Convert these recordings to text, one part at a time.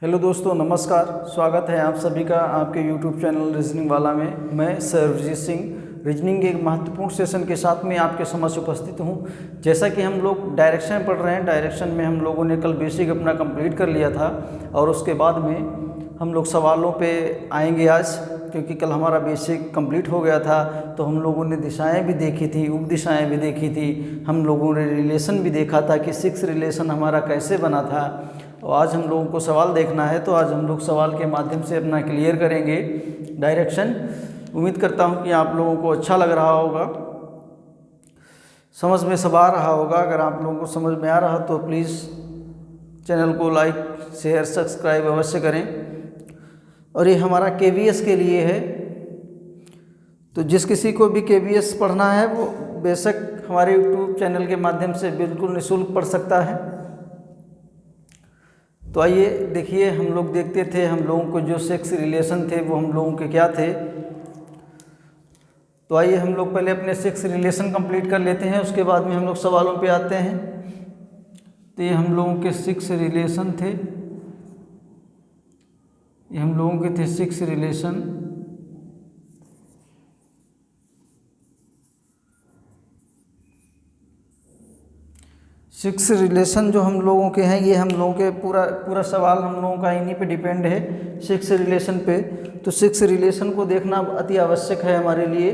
Hello दोस्तों, नमस्कार। स्वागत है आप सभी का आपके यूट्यूब चैनल रीजनिंग वाला में। मैं सरबजीत सिंह रीजनिंग के एक महत्वपूर्ण सेशन के साथ में आपके समक्ष उपस्थित हूं। जैसा कि हम लोग डायरेक्शन पढ़ रहे हैं, डायरेक्शन में हम लोगों ने कल बेसिक अपना कंप्लीट कर लिया था और उसके बाद में हम लोग सवालों पे आएंगे आज, क्योंकि कल हमारा बेसिक कंप्लीट हो गया था। तो हम लोगों ने दिशाएं भी देखी थी, उपदिशाएं भी देखी थी, हम लोगों ने रिलेशन भी देखा था कि 6 रिलेशन हमारा कैसे बना था। और आज हम लोगों को सवाल देखना है, तो आज हम लोग सवाल के माध्यम से अपना क्लियर करेंगे डायरेक्शन। उम्मीद करता हूं कि आप लोगों को अच्छा लग रहा होगा, समझ में सब आ रहा होगा। अगर आप लोगों को समझ में आ रहा तो प्लीज़ चैनल को लाइक शेयर सब्सक्राइब अवश्य करें। और ये हमारा KVS के लिए है, तो जिस किसी को भी KVS पढ़ना है वो बेशक हमारे यूट्यूब चैनल के माध्यम से बिल्कुल निःशुल्क पढ़ सकता है। तो आइए देखिए, हम लोग देखते थे हम लोगों को जो 6 रिलेशन थे वो हम लोगों के क्या थे। तो आइए हम लोग पहले अपने 6 रिलेशन कंप्लीट कर लेते हैं, उसके बाद में हम लोग सवालों पे आते हैं। तो ये हम लोगों के 6 रिलेशन थे, ये हम लोगों के थे 6 रिलेशन। सिक्स रिलेशन जो हम लोगों के हैं, ये हम लोगों के पूरा सवाल हम लोगों का इन्हीं पे डिपेंड है, 6 रिलेशन पे। तो 6 रिलेशन को देखना अति आवश्यक है हमारे लिए।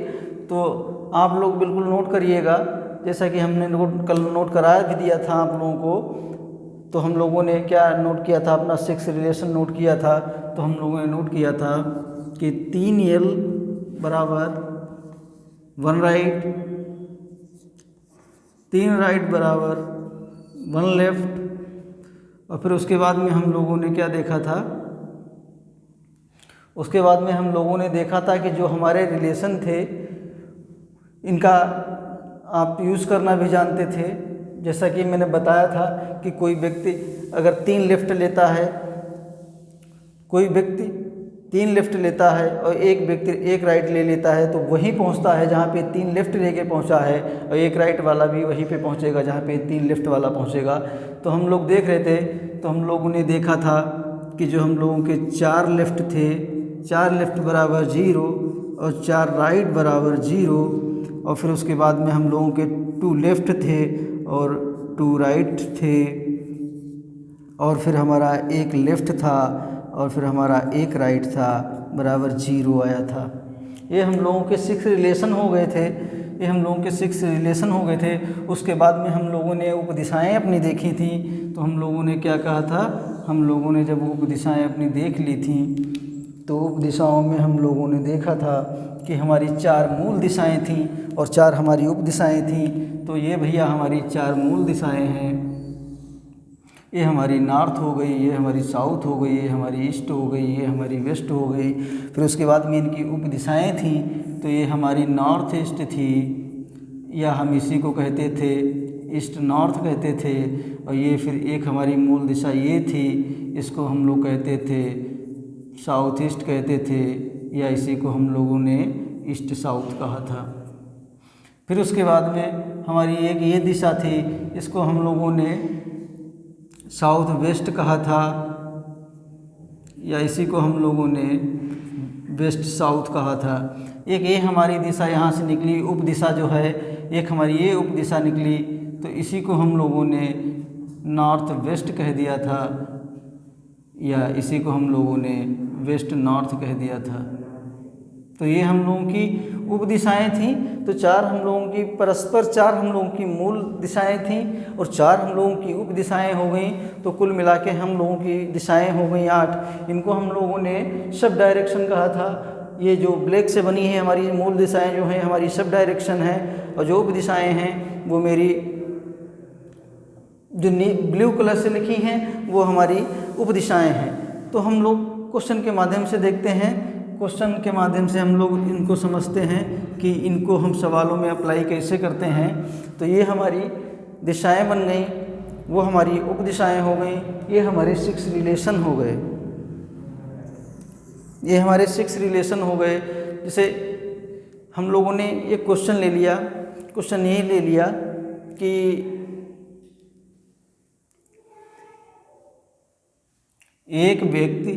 तो आप लोग बिल्कुल नोट करिएगा, जैसा कि हमने कल नोट कराया भी दिया था आप लोगों को। तो हम लोगों ने क्या नोट किया था, अपना 6 रिलेशन नोट किया था। तो हम लोगों ने नोट किया था कि 3L बराबर 1 राइट, 3 राइट बराबर 1 लेफ्ट। और फिर उसके बाद में हम लोगों ने क्या देखा था, उसके बाद में हम लोगों ने देखा था कि जो हमारे रिलेशन थे इनका आप यूज़ करना भी जानते थे। जैसा कि मैंने बताया था कि कोई व्यक्ति अगर 3 लेफ्ट लेता है, कोई व्यक्ति 3 लेफ्ट लेता है और एक व्यक्ति 1 राइट ले लेता है, तो वहीं पहुंचता है जहां पे 3 लेफ्ट लेके पहुंचा है, और 1 राइट वाला भी वहीं पे पहुंचेगा जहां पे 3 लेफ्ट वाला पहुंचेगा। तो हम लोग देख रहे थे, तो हम लोगों ने देखा था कि जो हम लोगों के 4 लेफ्ट थे, 4 लेफ्ट बराबर 0 और 4 राइट बराबर 0। और फिर उसके बाद में हम लोगों के 2 लेफ्ट थे और 2 राइट थे, और फिर हमारा 1 लेफ्ट था और फिर हमारा 1 राइट था, बराबर 0 आया था। ये हम लोगों के 6 रिलेशन हो गए थे, ये हम लोगों के 6 रिलेशन हो गए थे। उसके बाद में हम लोगों ने उपदिशाएं अपनी देखी थी। तो हम लोगों ने क्या कहा था, हम लोगों ने जब उपदिशाएं अपनी देख ली थी, तो उपदिशाओं में हम लोगों ने देखा था कि हमारी 4 मूल दिशाएं थीं और 4 हमारी उपदिशाएं थीं। तो ये भैया हमारी 4 मूल दिशाएं हैं। ये हमारी नॉर्थ हो गई, ये हमारी साउथ हो गई, ये हमारी ईस्ट हो गई, ये हमारी वेस्ट हो गई। फिर उसके बाद में इनकी उपदिशाएं थीं, तो ये हमारी नॉर्थ ईस्ट थी, या हम इसी को कहते थे ईस्ट नॉर्थ कहते थे। और ये फिर एक हमारी मूल दिशा ये थी, इसको हम लोग कहते थे साउथ ईस्ट कहते थे, या इसी को हम लोगों ने ईस्ट साउथ कहा था। फिर उसके बाद में हमारी एक ये दिशा थी, इसको हम लोगों ने साउथ वेस्ट कहा था, या इसी को हम लोगों ने वेस्ट साउथ कहा था। एक ये हमारी दिशा यहाँ से निकली, उपदिशा जो है, एक हमारी ये उपदिशा निकली, तो इसी को हम लोगों ने नॉर्थ वेस्ट कह दिया था, या इसी को हम लोगों ने वेस्ट नॉर्थ कह दिया था। तो ये हम लोगों की उपदिशाएं थीं। तो 4 हम लोगों की परस्पर 4 हम लोगों की मूल दिशाएं थीं और 4 हम लोगों की उपदिशाएं हो गई। तो कुल मिला के हम लोगों की दिशाएं हो गई 8। इनको हम लोगों ने सब डायरेक्शन कहा था। ये जो ब्लैक से बनी है हमारी मूल दिशाएं जो हैं हमारी सब डायरेक्शन है, और जो उपदिशाएं हैं वो मेरी जो ब्लू कलर से लिखी हैं वो हमारी उपदिशाएं हैं। तो हम लोग क्वेश्चन के माध्यम से देखते हैं, क्वेश्चन के माध्यम से हम लोग इनको समझते हैं कि इनको हम सवालों में अप्लाई कैसे करते हैं। तो ये हमारी दिशाएं बन गई, वो हमारी उपदिशाएं हो गई, ये हमारे 6 रिलेशन हो गए, ये हमारे 6 रिलेशन हो गए। जैसे हम लोगों ने एक क्वेश्चन ले लिया, क्वेश्चन यही ले लिया कि एक व्यक्ति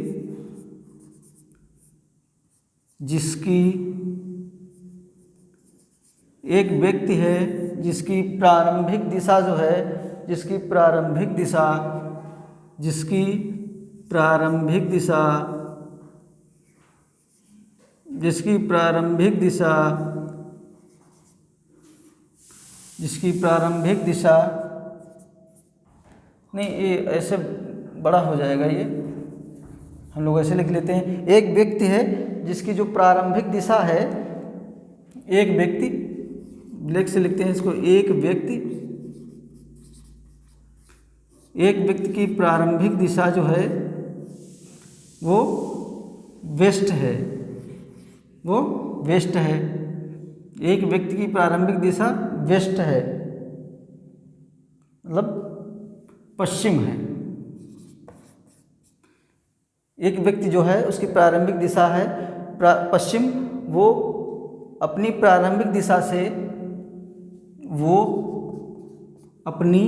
जिसकी एक व्यक्ति है जिसकी प्रारंभिक दिशा जो है, जिसकी प्रारंभिक दिशा जिसकी प्रारंभिक दिशा जिसकी प्रारंभिक दिशा जिसकी प्रारंभिक दिशा नहीं, ये ऐसे बड़ा हो जाएगा, ये हम लोग ऐसे लिख लेते हैं। एक व्यक्ति है जिसकी जो प्रारंभिक दिशा है, एक व्यक्ति ब्लैक से लिखते हैं इसको, एक व्यक्ति की प्रारंभिक दिशा जो है वो वेस्ट है, वो वेस्ट है। एक व्यक्ति की प्रारंभिक दिशा वेस्ट है, मतलब पश्चिम है। एक व्यक्ति जो है उसकी प्रारंभिक दिशा है पश्चिम, वो अपनी प्रारंभिक दिशा से वो अपनी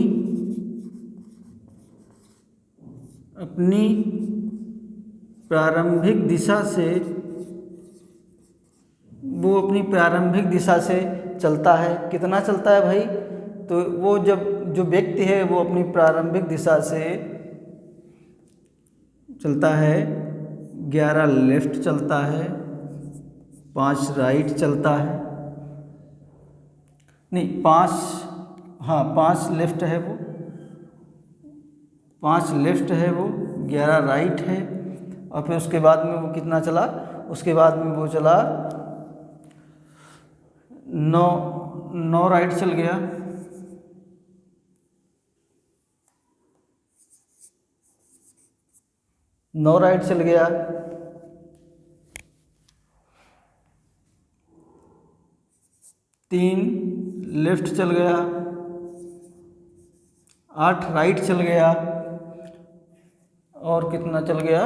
प्रारंभिक दिशा से चलता है। कितना चलता है भाई? तो वो जो व्यक्ति है वो अपनी प्रारंभिक दिशा से चलता है, 11 लेफ्ट चलता है, 5 राइट चलता है, नहीं 5 लेफ्ट है वो, 5 लेफ्ट है वो, 11 राइट है। और फिर उसके बाद में वो कितना चला? उसके बाद में वो चला 9 राइट चल गया, 9 राइट चल गया, 3 लेफ्ट चल गया, 8 राइट चल गया, और कितना चल गया?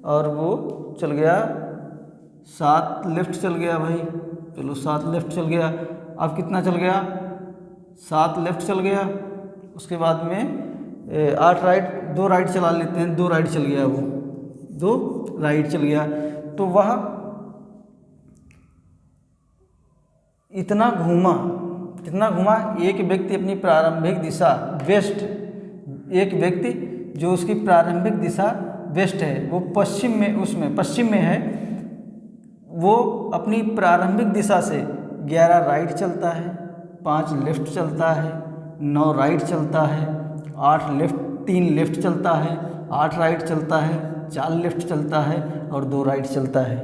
और वो चल गया 7 लेफ्ट चल गया भाई, चलो 7 लेफ्ट चल गया। अब कितना चल गया? 7 लेफ्ट चल गया। उसके बाद में 8 राइट, 2 राइट चला लेते हैं, 2 राइट चल गया, वो 2 राइट चल गया। तो वह इतना घूमा, कितना घूमा? एक व्यक्ति अपनी प्रारंभिक दिशा वेस्ट, एक व्यक्ति जो उसकी प्रारंभिक दिशा वेस्ट है, वो पश्चिम में है, वो अपनी प्रारंभिक दिशा से 11 राइट चलता है, 5 लेफ्ट चलता है, 9 राइट चलता है, 3 लेफ्ट चलता है, 8 राइट चलता है, 4 लेफ्ट चलता है और 2 राइट चलता है।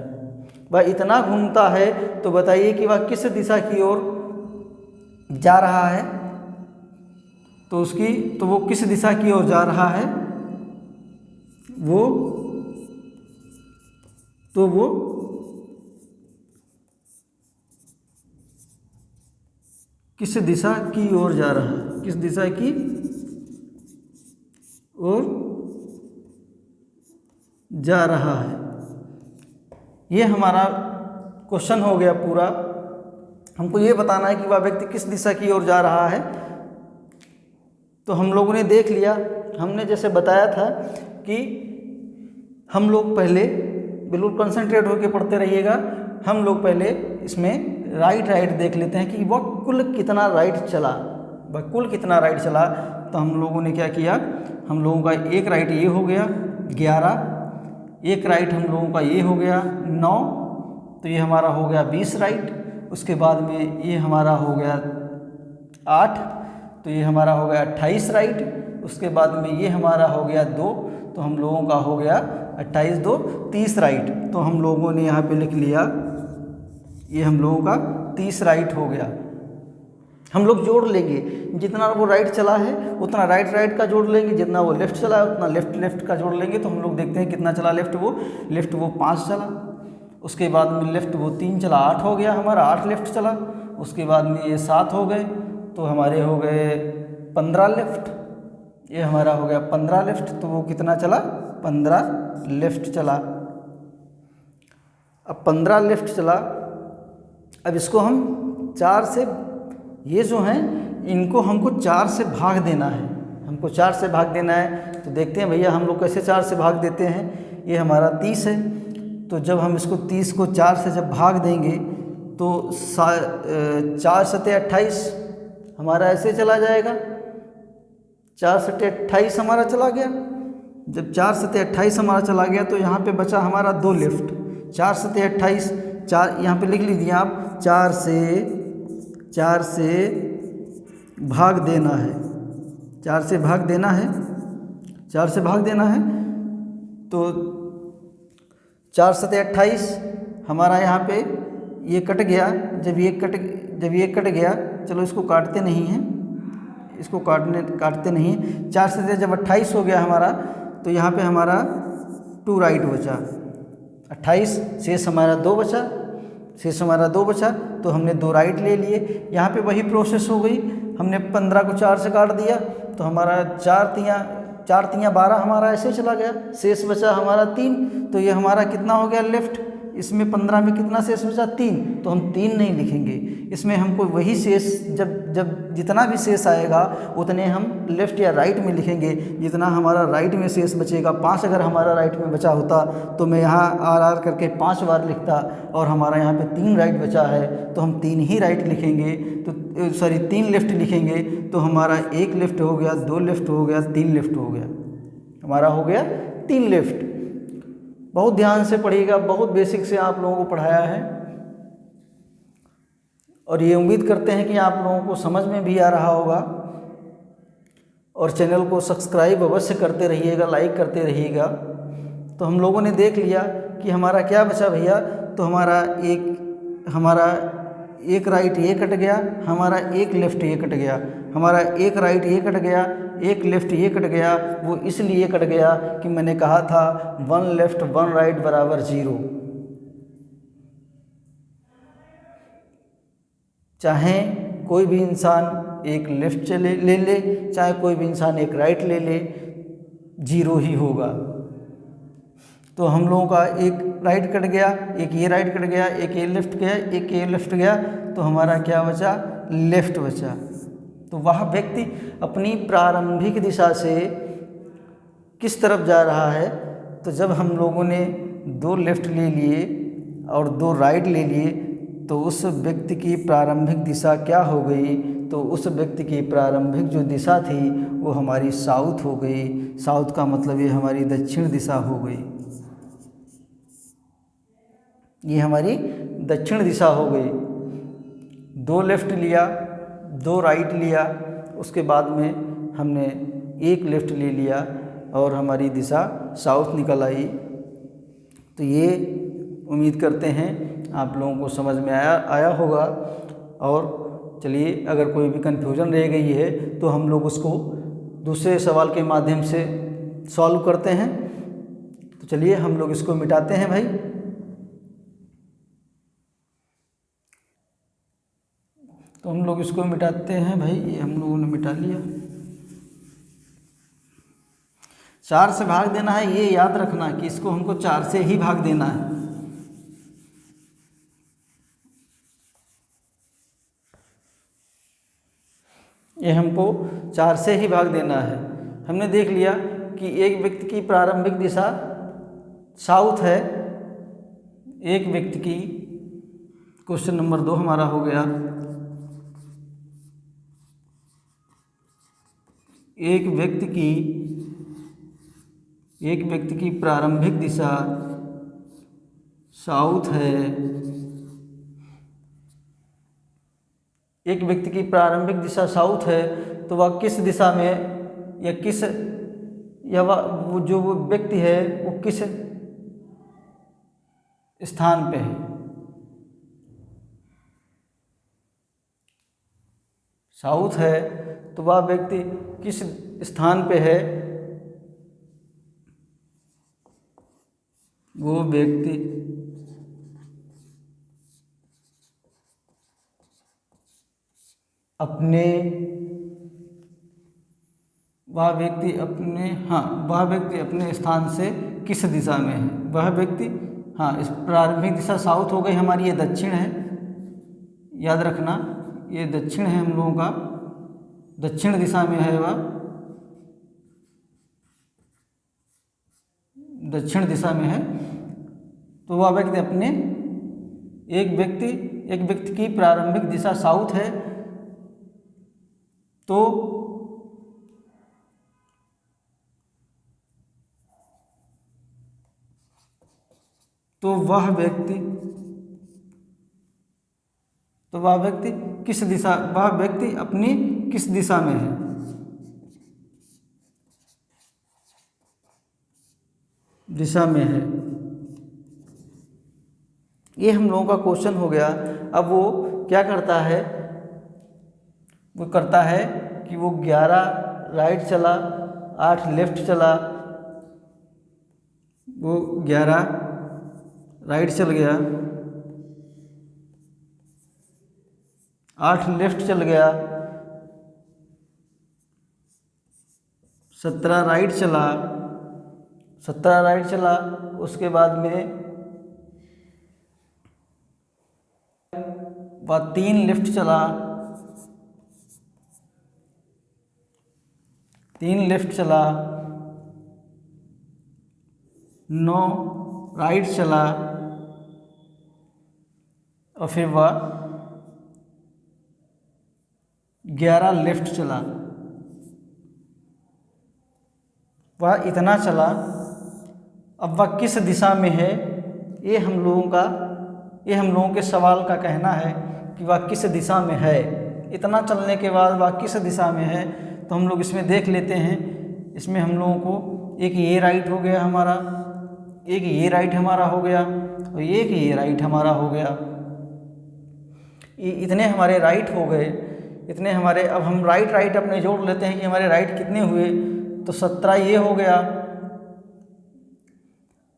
वह इतना घूमता है, तो बताइए कि वह किस दिशा की ओर जा रहा है? तो वो किस दिशा की ओर जा रहा है? वो किस दिशा की ओर जा रहा है? किस दिशा की ओर जा रहा है? ये हमारा क्वेश्चन हो गया पूरा। हमको ये बताना है कि वह व्यक्ति किस दिशा की ओर जा रहा है। तो हम लोगों ने देख लिया, हमने जैसे बताया था कि हम लोग पहले बिल्कुल कंसंट्रेट होकर पढ़ते रहिएगा। हम लोग पहले इसमें राइट देख लेते हैं कि वह कुल कितना राइट चला, तो हम लोगों ने क्या किया? हम लोगों का एक राइट ये हो गया 11, एक राइट हम लोगों का ये हो गया 9, तो ये हमारा हो गया 20 राइट। उसके बाद में ये हमारा हो गया 8, तो ये हमारा हो गया 28 राइट। उसके बाद में ये हमारा हो गया 2, तो हम लोगों का हो गया 28 2 30 राइट। तो हम लोगों ने यहाँ पे लिख लिया, ये हम लोगों का 30 राइट हो गया। हम लोग जोड़ लेंगे, जितना वो राइट चला है उतना राइट का जोड़ लेंगे, जितना वो लेफ़्ट चला है उतना लेफ़्ट का जोड़ लेंगे। तो हम लोग देखते हैं कितना चला लेफ़्ट वो 5 चला। उसके बाद में लेफ़्ट वो 3 चला, 8 हो गया हमारा, 8 लेफ़्ट चला। उसके बाद में ये 7 हो गए, तो हमारे हो गए 15 लेफ़्ट, ये हमारा हो गया 15 लेफ़्ट। तो वो कितना चला? 15 लेफ़्ट चला। अब 15 लेफ़्ट चला। अब इसको हम 4 से, ये जो हैं इनको हमको 4 से भाग देना है। हमको 4 से भाग देना है। तो देखते हैं भैया हम लोग कैसे 4 से भाग देते हैं। ये हमारा 30 है, तो जब हम इसको 30 को 4 से जब भाग देंगे तो 4 सते 28 हमारा ऐसे चला जाएगा। 4 सते 28 हमारा चला गया। जब 4 सते 28 हमारा चला गया तो यहाँ पे बचा हमारा 2 लेफ्ट। 4 सते 28, 4 यहाँ पे लिख लीजिए आप, 4 से भाग देना है। 4 से भाग देना है, 4 से भाग देना है। तो 4 सते 28 हमारा यहाँ पे ये कट गया। जब ये कट गया, चलो इसको काटते नहीं हैं, इसको काटते नहीं हैं। 4 से जब 28 हो गया हमारा, तो यहाँ पे हमारा 2 राइट बचा। 28 शेष हमारा 2 बचा, तो हमने 2 राइट ले लिए। यहाँ पे वही प्रोसेस हो गई। हमने 15 को 4 से काट दिया तो हमारा 4 तियाँ 12 हमारा ऐसे चला गया। शेष बचा हमारा 3। तो ये हमारा कितना हो गया लेफ्ट। इसमें 15 में कितना शेष बचा, 3। तो हम 3 नहीं लिखेंगे, इसमें हमको वही शेष जब जितना भी शेष आएगा उतने हम लेफ़्ट या राइट में लिखेंगे। जितना हमारा राइट में शेष बचेगा, 5 अगर हमारा राइट में बचा होता तो मैं यहाँ आर करके 5 बार लिखता, और हमारा यहाँ पे 3 राइट बचा है तो हम 3 ही राइट लिखेंगे। तो सॉरी 3 लेफ़्ट लिखेंगे। तो हमारा 1 लेफ़्ट हो गया, 2 लेफ़्ट हो गया, 3 लेफ़्ट हो गया, हमारा हो गया 3 लेफ़्ट। बहुत ध्यान से पढ़िएगा, बहुत बेसिक से आप लोगों को पढ़ाया है, और ये उम्मीद करते हैं कि आप लोगों को समझ में भी आ रहा होगा। और चैनल को सब्सक्राइब अवश्य करते रहिएगा, लाइक करते रहिएगा। तो हम लोगों ने देख लिया कि हमारा क्या बचा भैया। तो हमारा एक राइट ये कट गया, हमारा एक लेफ़्ट ये कट गया, हमारा एक राइट ये कट गया, एक लेफ़्ट ये कट गया। वो इसलिए कट गया कि मैंने कहा था 1 लेफ़्ट 1 राइट बराबर 0। चाहे कोई भी इंसान एक लेफ़्ट ले ले, चाहे कोई भी इंसान एक राइट ले ले, 0 ही होगा। तो हम लोगों का एक राइट कट गया, एक ये राइट कट गया, एक ये लेफ़्ट गया, एक ये लेफ़्ट गया, तो हमारा क्या बचा, लेफ़्ट बचा। तो वह व्यक्ति अपनी प्रारंभिक दिशा से किस तरफ जा रहा है। तो जब हम लोगों ने 2 लेफ़्ट ले लिए और 2 राइट ले लिए, तो उस व्यक्ति की प्रारंभिक दिशा क्या हो गई। तो उस व्यक्ति की प्रारंभिक जो दिशा थी वो हमारी साउथ हो गई। साउथ का मतलब ये हमारी दक्षिण दिशा हो गई, ये हमारी दक्षिण दिशा हो गई। 2 लेफ़्ट लिया, 2 राइट लिया, उसके बाद में हमने 1 लेफ़्ट ले लिया और हमारी दिशा साउथ निकल आई। तो ये उम्मीद करते हैं आप लोगों को समझ में आया होगा। और चलिए, अगर कोई भी कन्फ्यूज़न रह गई है तो हम लोग उसको दूसरे सवाल के माध्यम से सॉल्व करते हैं। तो चलिए हम लोग इसको मिटाते हैं भाई। तो हम लोग इसको मिटाते हैं भाई। ये हम लोगों ने मिटा लिया। 4 से भाग देना है, ये याद रखना कि इसको हमको 4 से ही भाग देना है। ये हमको 4 से ही भाग देना है। हमने देख लिया कि एक व्यक्ति की प्रारंभिक दिशा साउथ है। एक व्यक्ति की, क्वेश्चन नंबर 2 हमारा हो गया, एक व्यक्ति की प्रारंभिक दिशा साउथ है। एक व्यक्ति की प्रारंभिक दिशा साउथ है, तो वह किस दिशा में या वो जो वो व्यक्ति है वो किस स्थान पे है। साउथ है तो वह व्यक्ति किस स्थान पे है। वो व्यक्ति अपने स्थान से किस दिशा में है। वह व्यक्ति, इस प्रारंभिक दिशा साउथ हो गई हमारी, ये दक्षिण है, याद रखना ये दक्षिण है हम लोगों का, दक्षिण दिशा में है वह। दक्षिण दिशा में है, तो वह व्यक्ति अपने एक व्यक्ति की प्रारंभिक दिशा साउथ है, तो वह व्यक्ति अपनी किस दिशा में है? दिशा में है। ये हम लोगों का क्वेश्चन हो गया। अब वो क्या करता है? वो करता है कि वो 11 राइट चला, 8 लेफ्ट चला, वो 11 राइट चल गया, 8 लेफ्ट चल गया, 17 राइट चला, उसके बाद में वह 3 लेफ्ट चला, 9 राइट चला, और फिर वह 11 लेफ्ट चला। वह इतना चला। अब वह किस दिशा में है? ये हम लोगों के सवाल का कहना है कि वह किस दिशा में है। इतना चलने के बाद वह किस दिशा में है, तो हम लोग इसमें देख लेते हैं। इसमें हम लोगों को एक ये राइट हो गया हमारा, एक ये राइट हमारा हो गया, और एक ये राइट हमारा हो गया। इतने हमारे राइट हो गए, इतने हमारे। अब हम राइट अपने जोड़ लेते हैं कि हमारे राइट कितने हुए, तो 17 ये हो गया,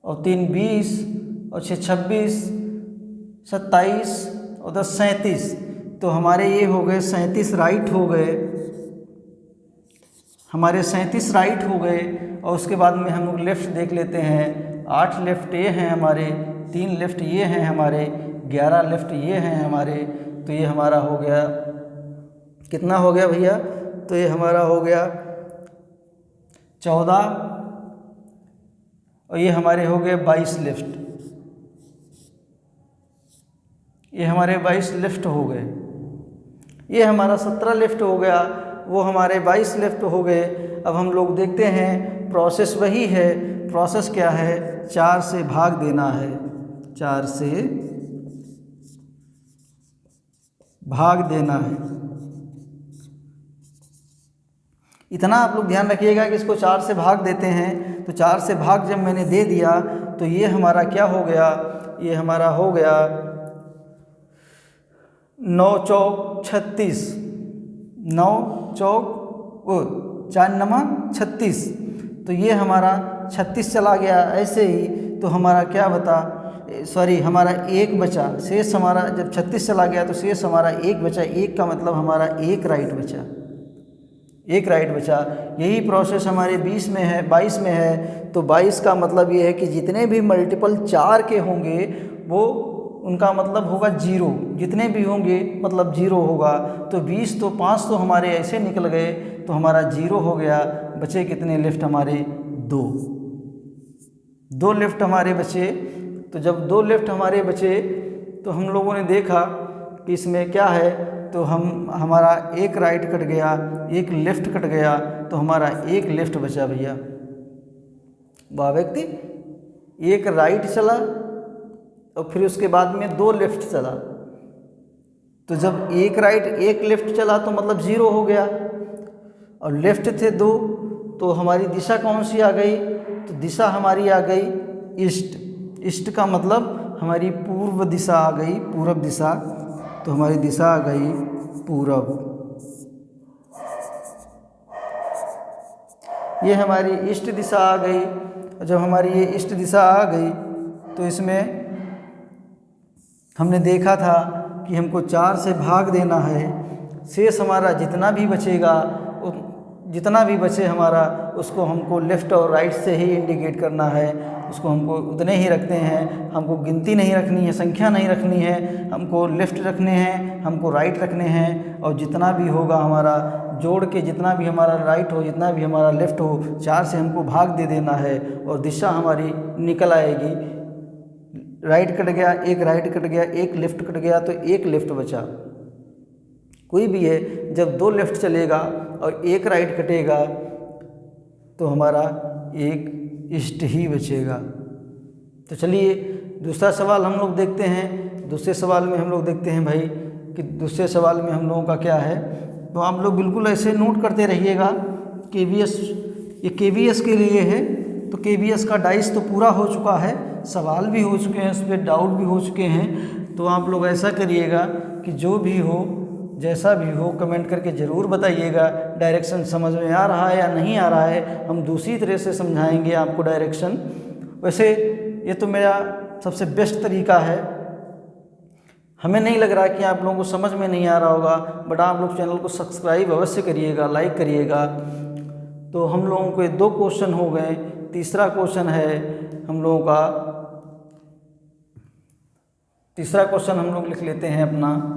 और 3 20, और 6 26, 27, और 10 37। तो हमारे ये हो गए 37 राइट हो गए, हमारे 37 राइट हो गए। और उसके बाद में हम लोग लेफ़्ट देख लेते हैं। 8 लेफ़्ट ये हैं हमारे, 3 लेफ़्ट ये हैं हमारे, 11 लेफ़्ट ये हैं हमारे। तो ये हमारा हो गया, कितना हो गया भैया? तो ये हमारा हो गया 14, और ये हमारे हो गए 22 लेफ़्ट। ये हमारे 22 लेफ़्ट हो गए। ये हमारा 17 लेफ़्ट हो गया, वो हमारे 22 लेफ़्ट हो गए। अब हम लोग देखते हैं, प्रोसेस वही है। प्रोसेस क्या है? 4 से भाग देना है, 4 से भाग देना है। इतना आप लोग ध्यान रखिएगा कि इसको 4 से भाग देते हैं। तो 4 से भाग जब मैंने दे दिया, तो ये हमारा क्या हो गया? ये हमारा हो गया 9 चौक 36, 9 चौक 4 नमा 36। तो ये हमारा 36 चला गया। ऐसे ही तो हमारा क्या हमारा 1 बचा। शेष हमारा जब 36 चला गया तो शेष हमारा 1 बचा। 1 का मतलब हमारा 1 राइट बचा, 1 राइट बचा। यही प्रोसेस हमारे 20 में है, 22 में है। तो 22 का मतलब ये है कि जितने भी मल्टीपल 4 के होंगे वो उनका मतलब होगा 0। जितने भी होंगे मतलब 0 होगा। तो 20 तो 5 तो हमारे ऐसे निकल गए, तो हमारा 0 हो गया। बचे कितने लेफ्ट हमारे? 2 लेफ्ट हमारे बचे। तो जब 2 लेफ्ट हमारे बचे, तो हम लोगों ने देखा कि इसमें क्या है। तो हमारा 1 राइट कट गया, 1 लेफ्ट कट गया, तो हमारा 1 लेफ्ट बचा भैया। वह व्यक्ति 1 राइट चला, और फिर उसके बाद में 2 लेफ्ट चला। तो जब 1 राइट 1 लेफ्ट चला तो मतलब 0 हो गया, और लेफ्ट थे 2। तो हमारी दिशा कौन सी आ गई? तो दिशा हमारी आ गई ईस्ट। ईस्ट का मतलब हमारी पूर्व दिशा आ गई, पूरब दिशा। तो हमारी दिशा आ गई पूरब। ये हमारी ईस्ट दिशा आ गई। और जब हमारी ये ईस्ट दिशा आ गई, तो इसमें हमने देखा था कि हमको 4 से भाग देना है। शेष हमारा जितना भी बचेगा, जितना भी बचे हमारा, उसको हमको लेफ़्ट और राइट से ही इंडिकेट करना है। उसको हमको उतने ही रखते हैं। हमको गिनती नहीं रखनी है, संख्या नहीं रखनी है, हमको लेफ़्ट रखने हैं, हमको राइट रखने हैं। और जितना भी होगा हमारा जोड़ के, जितना भी हमारा राइट हो, जितना भी हमारा लेफ़्ट हो, 4 से हमको भाग दे देना है और दिशा हमारी निकल आएगी। राइट कट गया, एक राइट कट गया, एक लेफ़्ट कट गया, तो एक लेफ़्ट बचा। कोई भी है, जब 2 लेफ़्ट चलेगा और एक राइट कटेगा तो हमारा एक ईस्ट ही बचेगा। तो चलिए दूसरा सवाल हम लोग देखते हैं। दूसरे सवाल में हम लोग देखते हैं भाई कि दूसरे सवाल में हम लोगों का क्या है। तो आप लोग बिल्कुल ऐसे नोट करते रहिएगा। KVS, ये KVS के लिए है। तो KVS का डाइस तो पूरा हो चुका है, सवाल भी हो चुके हैं, उस पर डाउट भी हो चुके हैं। तो आप लोग ऐसा करिएगा कि जो भी हो, जैसा भी हो, कमेंट करके ज़रूर बताइएगा डायरेक्शन समझ में आ रहा है या नहीं आ रहा है। हम दूसरी तरह से समझाएंगे आपको डायरेक्शन। वैसे ये तो मेरा सबसे बेस्ट तरीका है। हमें नहीं लग रहा कि आप लोगों को समझ में नहीं आ रहा होगा, बट आप लोग चैनल को सब्सक्राइब अवश्य करिएगा, लाइक करिएगा। तो हम लोगों के 2 क्वेश्चन हो गए। तीसरा क्वेश्चन है हम लोगों का, तीसरा क्वेश्चन हम लोग लिख लेते हैं अपना।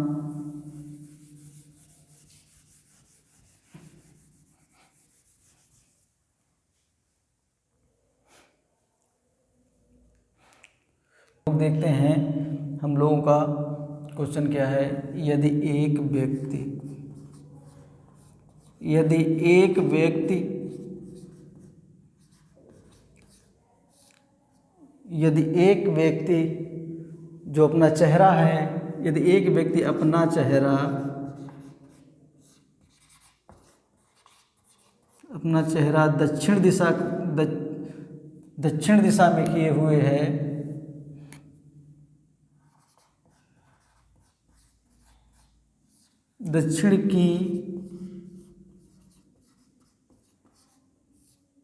देखते हैं हम लोगों का क्वेश्चन क्या है। यदि एक व्यक्ति जो अपना चेहरा है, यदि एक व्यक्ति अपना चेहरा दक्षिण दिशा में किए हुए है,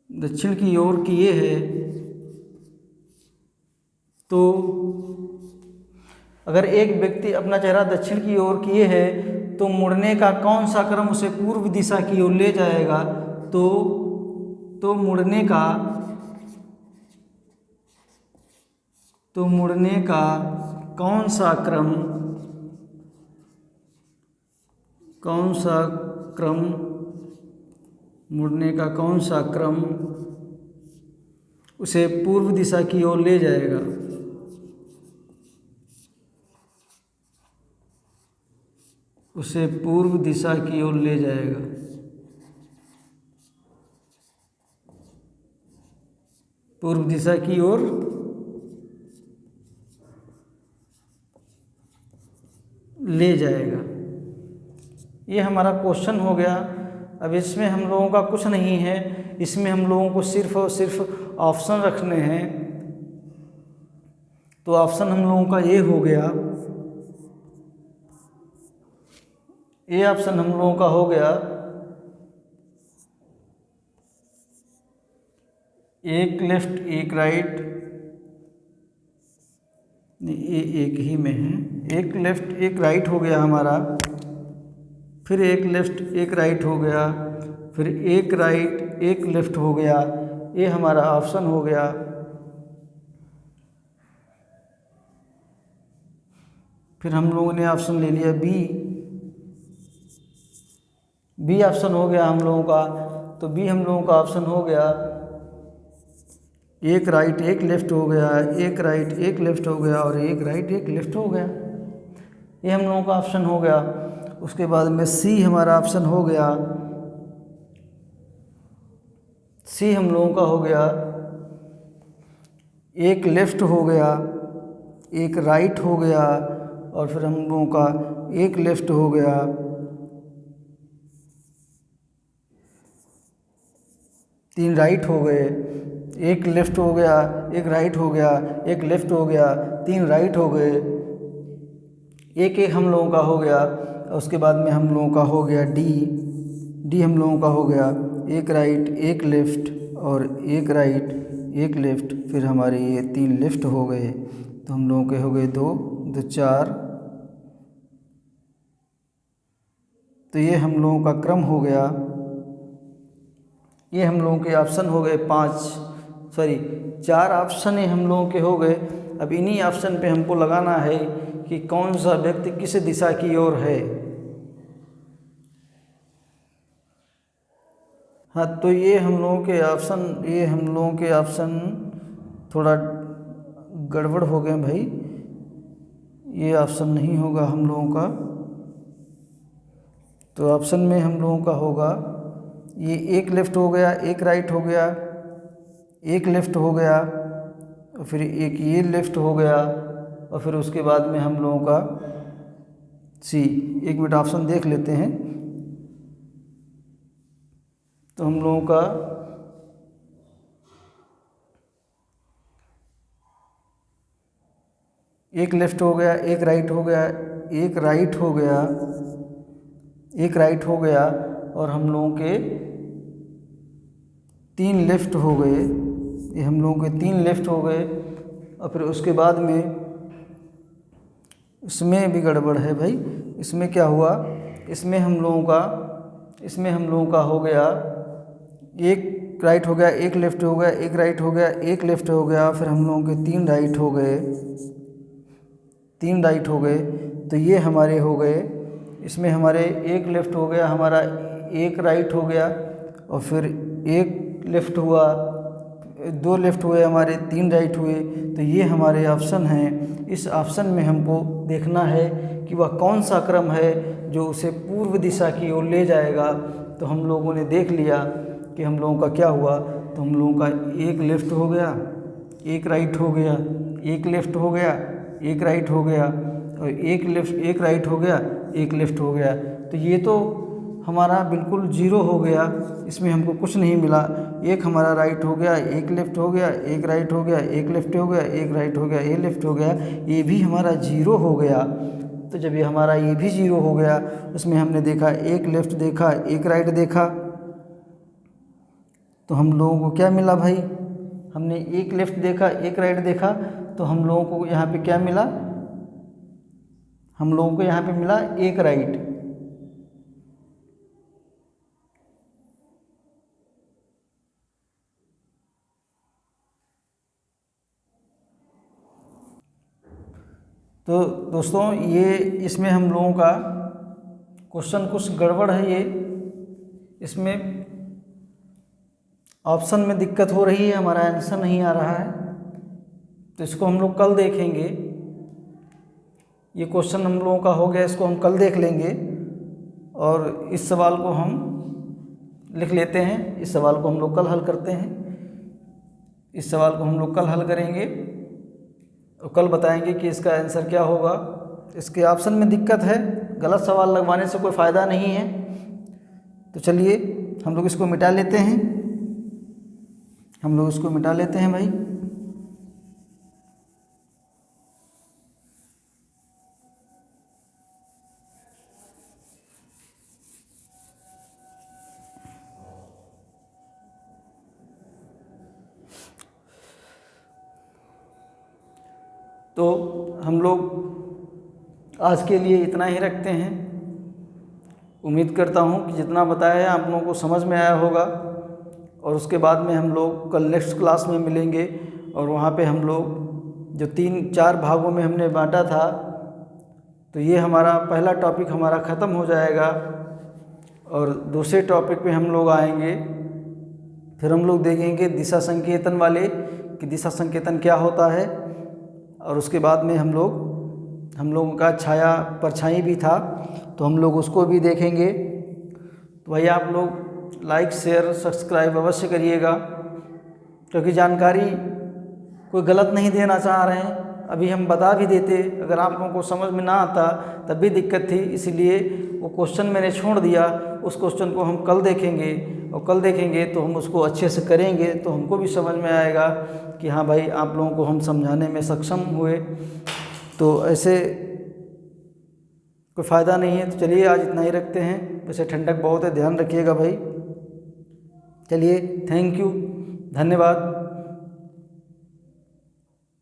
दक्षिण की ओर किए है, तो अगर एक व्यक्ति अपना चेहरा दक्षिण की ओर किए है तो मुड़ने का कौन सा क्रम उसे पूर्व दिशा की ओर ले जाएगा। तो मुड़ने का कौन सा क्रम उसे पूर्व दिशा की ओर ले जाएगा। पूर्व दिशा की ओर ले जाएगा। ये हमारा क्वेश्चन हो गया। अब इसमें हम लोगों का कुछ नहीं है, इसमें हम लोगों को सिर्फ और सिर्फ ऑप्शन रखने हैं। तो ऑप्शन हम लोगों का ये हो गया, ये ऑप्शन हम लोगों का हो गया, एक लेफ्ट एक राइट, ये एक ही में है, एक लेफ्ट एक राइट हो गया हमारा, फिर एक लेफ्ट एक राइट हो गया, फिर एक राइट एक लेफ्ट हो गया। ये हमारा ऑप्शन हो गया। फिर हम लोगों ने ऑप्शन ले लिया बी ऑप्शन हो गया हम लोगों का। तो बी हम लोगों का ऑप्शन हो गया, एक राइट एक लेफ्ट हो गया, एक राइट एक लेफ्ट हो गया और एक राइट एक लेफ्ट हो गया। ये हम लोगों का ऑप्शन हो गया। उसके बाद में सी हमारा ऑप्शन हो गया। सी हम लोगों का हो गया, एक लेफ्ट हो गया, एक राइट हो गया और फिर हम लोगों का एक लेफ्ट हो गया, तीन राइट हो गए, एक लेफ्ट हो गया, एक राइट हो गया, एक लेफ्ट हो गया, तीन राइट हो गए, एक एक हम लोगों का हो गया। उसके बाद में हम लोगों का हो गया डी हम लोगों का हो गया, एक राइट एक लेफ्ट और एक राइट एक लेफ्ट, फिर हमारे ये तीन लेफ्ट हो गए। तो हम लोगों के हो गए दो चार। तो ये हम लोगों का क्रम हो गया। ये हम लोगों के ऑप्शन हो गए 4 ऑप्शन ही हम लोगों के हो गए। अब इन्हीं ऑप्शन पे हमको लगाना है कि कौन सा व्यक्ति किस दिशा की ओर है। हाँ, तो ये हम लोगों के ऑप्शन थोड़ा गड़बड़ हो गए भाई। ये ऑप्शन नहीं होगा हम लोगों का। तो ऑप्शन में हम लोगों का होगा ये, एक लेफ़्ट हो गया, एक राइट हो गया, एक लेफ़्ट हो गया, और फिर एक ये लेफ़्ट हो गया, और फिर उसके बाद में हम लोगों का सी। एक मिनट ऑप्शन देख लेते हैं। तो हम लोगों का एक लेफ़्ट हो गया, एक राइट हो गया, एक राइट हो गया, एक राइट हो गया, और हम लोगों के 3 लेफ़्ट हो गए। ये हम लोगों के 3 लेफ़्ट हो गए, और फिर उसके बाद में इसमें भी गड़बड़ है भाई। इसमें क्या हुआ, इसमें हम लोगों का हो गया, एक राइट हो गया, एक लेफ़्ट हो गया, एक राइट हो गया, एक लेफ़्ट हो गया, फिर हम लोगों के 3 राइट हो गए, 3 राइट हो गए। तो ये हमारे हो गए, इसमें हमारे एक लेफ़्ट हो गया, हमारा एक राइट हो गया, और फिर एक लेफ़्ट हुआ, 2 लेफ़्ट हुए हमारे, 3 राइट हुए। तो ये हमारे ऑप्शन हैं। इस ऑप्शन में हमको देखना है कि वह कौन सा क्रम है जो उसे पूर्व दिशा की ओर ले जाएगा। तो हम लोगों ने देख लिया कि हम लोगों का क्या हुआ। तो हम लोगों का एक लेफ़्ट हो गया, एक राइट हो गया, एक लेफ़्ट हो गया, एक राइट हो गया, और एक राइट हो गया, एक लेफ़्ट हो गया। तो ये तो हमारा बिल्कुल जीरो हो गया, इसमें हमको कुछ नहीं मिला। एक हमारा राइट हो गया, एक लेफ़्ट हो गया, एक राइट हो गया, एक लेफ़्ट हो गया, एक राइट हो गया, एक लेफ़्ट हो गया, ये भी हमारा जीरो हो गया। तो जब ये हमारा ये भी जीरो हो गया, उसमें हमने देखा एक लेफ़्ट देखा, एक राइट देखा, तो हम लोगों को क्या मिला भाई, हमने एक लेफ़्ट देखा, एक राइट देखा, तो हम लोगों को यहाँ पे क्या मिला, हम लोगों को यहाँ पे मिला एक राइट। तो दोस्तों ये इसमें हम लोगों का क्वेश्चन कुछ गड़बड़ है। ये इसमें ऑप्शन में दिक्कत हो रही है, हमारा आंसर नहीं आ रहा है। तो इसको हम लोग कल देखेंगे। ये क्वेश्चन हम लोगों का हो गया, इसको हम कल देख लेंगे। और इस सवाल को हम लिख लेते हैं, इस सवाल को हम लोग कल हल करते हैं। इस सवाल को हम लोग कल हल करेंगे और कल बताएंगे कि इसका आंसर क्या होगा। इसके ऑप्शन में दिक्कत है, गलत सवाल लगवाने से कोई फ़ायदा नहीं है। तो चलिए हम लोग इसको मिटा लेते हैं, हम लोग इसको मिटा लेते हैं भाई। तो हम लोग आज के लिए इतना ही रखते हैं। उम्मीद करता हूँ कि जितना बताया है आप लोगों को समझ में आया होगा। और उसके बाद में हम लोग कल नेक्स्ट क्लास में मिलेंगे, और वहाँ पे हम लोग जो 3-4 भागों में हमने बांटा था, तो ये हमारा पहला टॉपिक हमारा ख़त्म हो जाएगा। और दूसरे टॉपिक पे हम लोग आएंगे, फिर हम लोग देखेंगे दिशा संकेतन वाले कि दिशा संकेतन क्या होता है। और उसके बाद में हम लोगों का छाया परछाई भी था, तो हम लोग उसको भी देखेंगे। तो भाई आप लोग लाइक शेयर सब्सक्राइब अवश्य करिएगा, क्योंकि जानकारी कोई गलत नहीं देना चाह रहे हैं। अभी हम बता भी देते, अगर आप लोगों को समझ में ना आता तब भी दिक्कत थी, इसलिए वो क्वेश्चन मैंने छोड़ दिया। उस क्वेश्चन को हम कल देखेंगे, और कल देखेंगे तो हम उसको अच्छे से करेंगे, तो हमको भी समझ में आएगा कि हाँ भाई आप लोगों को हम समझाने में सक्षम हुए। तो ऐसे कोई फ़ायदा नहीं है। तो चलिए आज इतना ही रखते हैं। वैसे ठंडक बहुत है, ध्यान रखिएगा भाई। चलिए, थैंक यू, धन्यवाद।